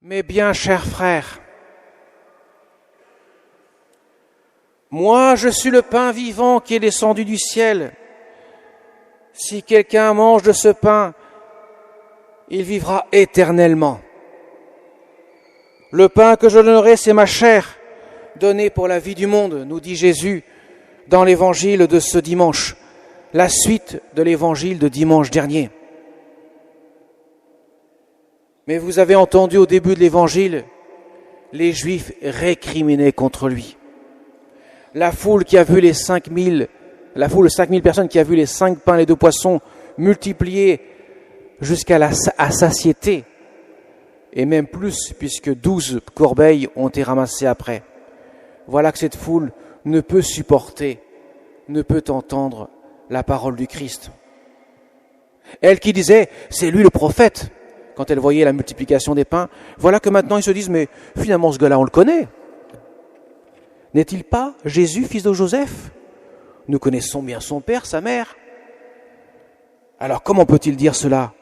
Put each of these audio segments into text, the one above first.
Mes bien chers frères, moi je suis le pain vivant qui est descendu du ciel. Si quelqu'un mange de ce pain, il vivra éternellement. Le pain que je donnerai, c'est ma chair, donnée pour la vie du monde, nous dit Jésus dans l'évangile de ce dimanche, la suite de l'évangile de dimanche dernier. Mais vous avez entendu au début de l'évangile, les Juifs récriminaient contre lui. La foule qui a vu les 5000 personnes qui a vu les 5 pains et les 2 poissons multipliés jusqu'à la satiété, et même plus, puisque 12 corbeilles ont été ramassées après. Voilà que cette foule ne peut supporter, ne peut entendre la parole du Christ. Elle qui disait, c'est lui le prophète, quand elle voyait la multiplication des pains, voilà que maintenant ils se disent, mais finalement ce gars-là on le connaît. N'est-il pas Jésus, fils de Joseph? Nous connaissons bien son père, sa mère. Alors comment peut-il dire cela?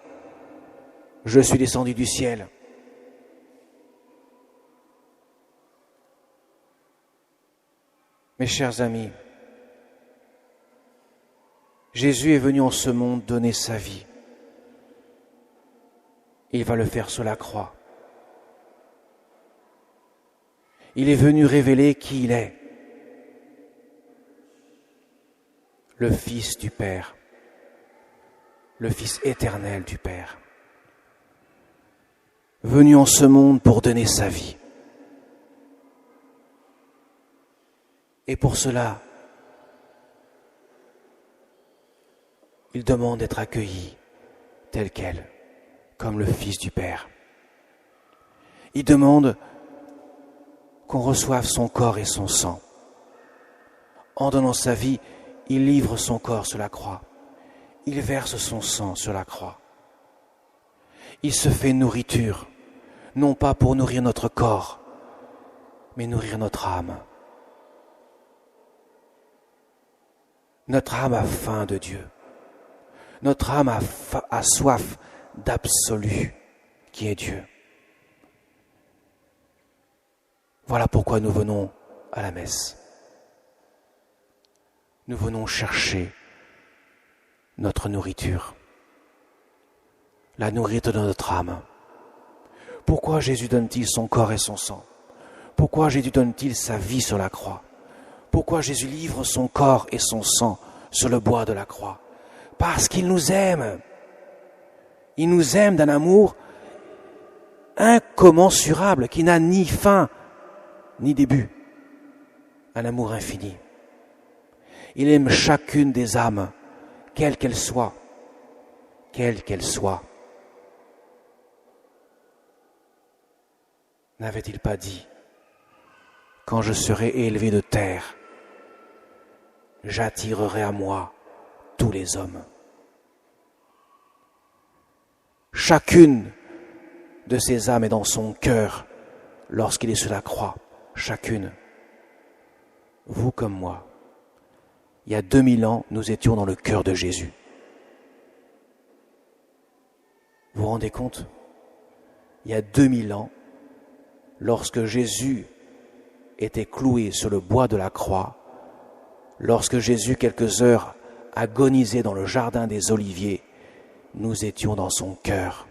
Je suis descendu du ciel. Mes chers amis, Jésus est venu en ce monde donner sa vie. Il va le faire sur la croix. Il est venu révéler qui il est. Le Fils du Père, le Fils éternel du Père, venu en ce monde pour donner sa vie. Et pour cela, il demande d'être accueilli tel quel, comme le Fils du Père. Il demande qu'on reçoive son corps et son sang. En donnant sa vie, il livre son corps sur la croix. Il verse son sang sur la croix. Il se fait nourriture, non pas pour nourrir notre corps, mais nourrir notre âme. Notre âme a faim de Dieu. Notre âme a soif d'absolu, qui est Dieu. Voilà pourquoi nous venons à la messe. Nous venons chercher notre nourriture, la nourriture de notre âme. Pourquoi Jésus donne-t-il son corps et son sang? Pourquoi Jésus donne-t-il sa vie sur la croix? Pourquoi Jésus livre son corps et son sang sur le bois de la croix? Parce qu'il nous aime. Il nous aime d'un amour incommensurable, qui n'a ni fin ni début. Un amour infini. Il aime chacune des âmes, quelle qu'elle soit. Quelle qu'elle soit. N'avait-il pas dit, quand je serai élevé de terre, j'attirerai à moi tous les hommes. Chacune de ces âmes est dans son cœur lorsqu'il est sur la croix. Chacune. Vous comme moi. Il y a 2000 ans, nous étions dans le cœur de Jésus. Vous vous rendez compte? Il y a 2000 ans, lorsque Jésus était cloué sur le bois de la croix, lorsque Jésus, quelques heures, agonisait dans le jardin des Oliviers, nous étions dans son cœur.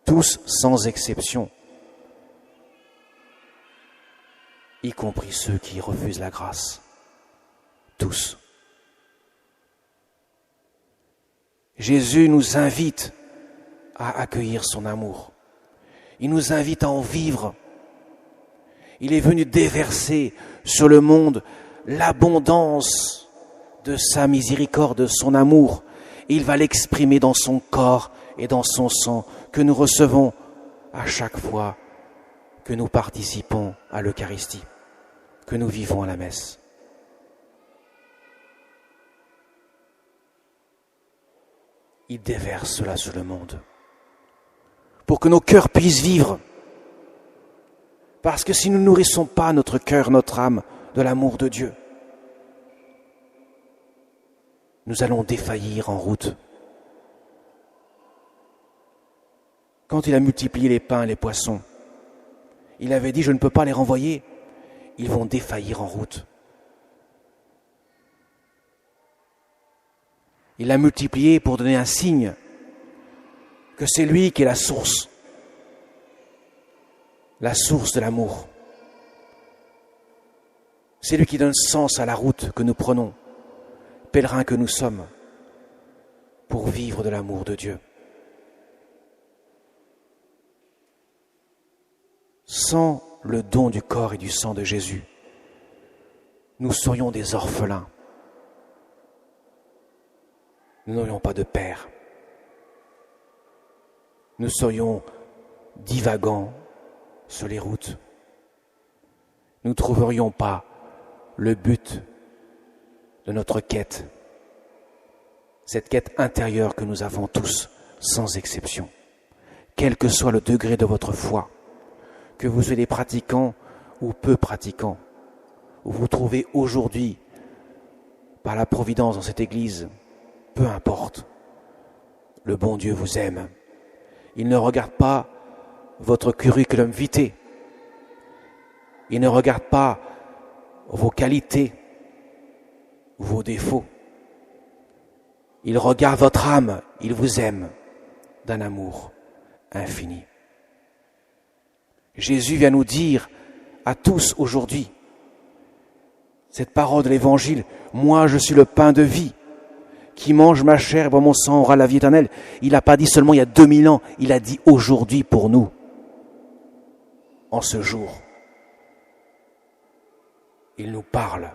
Tous sans exception, y compris ceux qui refusent la grâce. Tous. Jésus nous invite à accueillir son amour. Il nous invite à en vivre. Il est venu déverser sur le monde l'abondance de sa miséricorde, de son amour. Il va l'exprimer dans son corps et dans son sang que nous recevons à chaque fois que nous participons à l'Eucharistie, que nous vivons à la messe. Il déverse cela sur le monde pour que nos cœurs puissent vivre. Parce que si nous ne nourrissons pas notre cœur, notre âme de l'amour de Dieu, nous allons défaillir en route. Quand il a multiplié les pains et les poissons, il avait dit, je ne peux pas les renvoyer, ils vont défaillir en route. Il l'a multiplié pour donner un signe que c'est lui qui est la source de l'amour. C'est lui qui donne sens à la route que nous prenons, pèlerins que nous sommes, pour vivre de l'amour de Dieu. Sans le don du corps et du sang de Jésus, nous serions des orphelins. Nous n'aurions pas de père. Nous serions divagants sur les routes. Nous ne trouverions pas le but de notre quête, cette quête intérieure que nous avons tous, sans exception. Quel que soit le degré de votre foi, que vous soyez pratiquants ou peu pratiquants, où vous vous trouvez aujourd'hui, par la providence dans cette église, peu importe, le bon Dieu vous aime. Il ne regarde pas votre curriculum vitae. Il ne regarde pas vos qualités, vos défauts. Il regarde votre âme, il vous aime d'un amour infini. Jésus vient nous dire à tous aujourd'hui, cette parole de l'Évangile, moi je suis le pain de vie, qui mange ma chair et boit mon sang aura la vie éternelle. Il n'a pas dit seulement il y a 2000 ans, il a dit aujourd'hui pour nous, en ce jour. Il nous parle.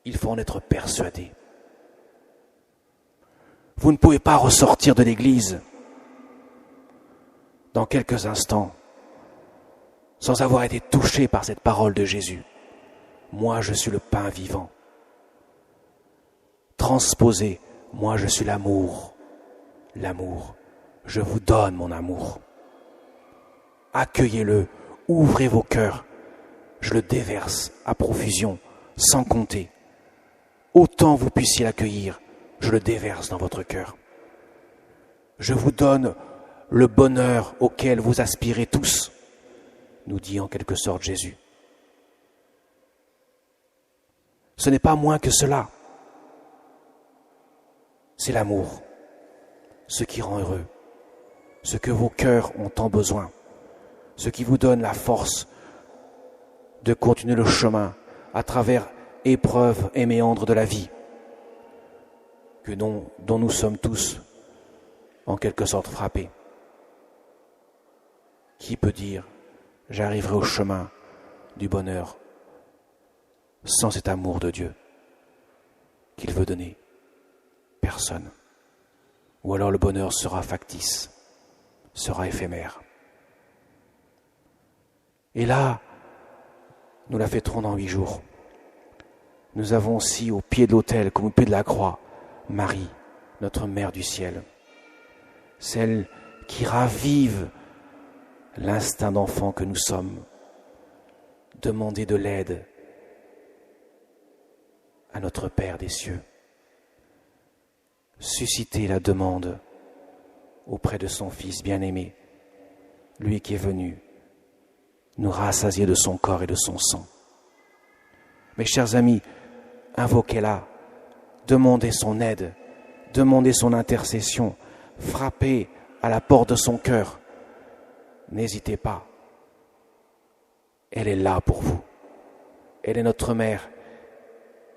Il faut en être persuadé. Vous ne pouvez pas ressortir de l'église dans quelques instants sans avoir été touché par cette parole de Jésus. Moi, je suis le pain vivant. Transposé, moi, je suis l'amour. L'amour. Je vous donne mon amour. Accueillez-le, ouvrez vos cœurs. Je le déverse à profusion, sans compter. Autant vous puissiez l'accueillir, je le déverse dans votre cœur. Je vous donne le bonheur auquel vous aspirez tous, nous dit en quelque sorte Jésus. Ce n'est pas moins que cela. C'est l'amour, ce qui rend heureux, ce que vos cœurs ont tant besoin, ce qui vous donne la force de continuer le chemin à travers épreuves et méandres de la vie, dont nous sommes tous en quelque sorte frappés. Qui peut dire « J'arriverai au chemin du bonheur sans cet amour de Dieu qu'il veut donner ?» Personne. Ou alors le bonheur sera factice, sera éphémère. Et là, nous la fêterons dans 8 jours. Nous avons aussi au pied de l'autel, comme au pied de la croix, Marie, notre Mère du ciel, celle qui ravive l'instinct d'enfant que nous sommes, demander de l'aide à notre Père des cieux, susciter la demande auprès de son Fils bien-aimé, lui qui est venu nous rassasier de son corps et de son sang. Mes chers amis, invoquez-la, demandez son aide, demandez son intercession, frappez à la porte de son cœur. N'hésitez pas. Elle est là pour vous. Elle est notre mère.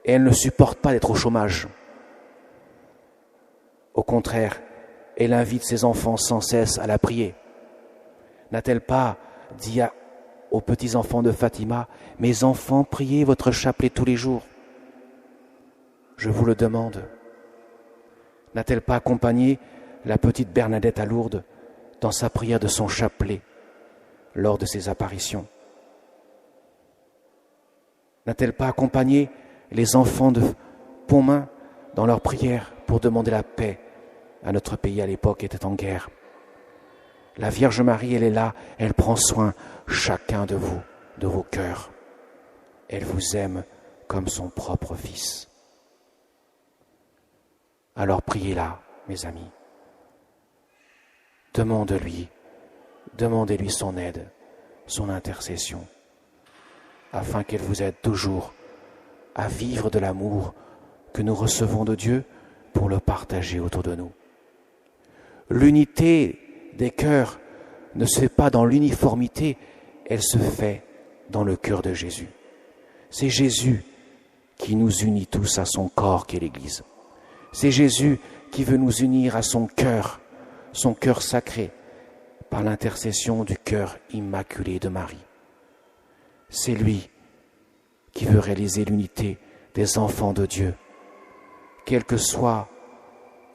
Et elle ne supporte pas d'être au chômage. Au contraire, elle invite ses enfants sans cesse à la prier. N'a-t-elle pas dit aux petits-enfants de Fatima, « Mes enfants, priez votre chapelet tous les jours. » Je vous le demande. N'a-t-elle pas accompagné la petite Bernadette à Lourdes dans sa prière de son chapelet lors de ses apparitions? N'a-t-elle pas accompagné les enfants de Pontmain dans leur prière pour demander la paix à notre pays à l'époque qui était en guerre? La Vierge Marie, elle est là, elle prend soin chacun de vous, de vos cœurs. Elle vous aime comme son propre Fils. Alors priez-la, mes amis, demandez-lui son aide, son intercession, afin qu'elle vous aide toujours à vivre de l'amour que nous recevons de Dieu pour le partager autour de nous. L'unité des cœurs ne se fait pas dans l'uniformité, elle se fait dans le cœur de Jésus. C'est Jésus qui nous unit tous à son corps qui est l'Église. C'est Jésus qui veut nous unir à son cœur sacré, par l'intercession du cœur immaculé de Marie. C'est lui qui veut réaliser l'unité des enfants de Dieu. Quelles que soient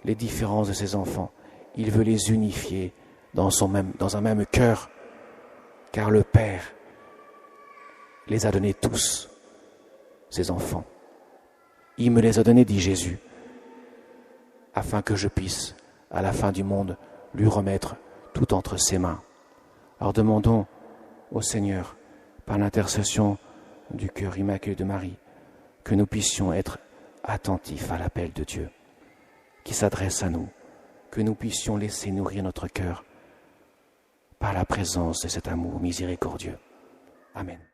les différences de ces enfants, il veut les unifier dans un même cœur, car le Père les a donnés tous, ces enfants. Il me les a donnés, dit Jésus, afin que je puisse, à la fin du monde, lui remettre tout entre ses mains. Alors demandons au Seigneur, par l'intercession du cœur immaculé de Marie, que nous puissions être attentifs à l'appel de Dieu qui s'adresse à nous, que nous puissions laisser nourrir notre cœur par la présence de cet amour miséricordieux. Amen.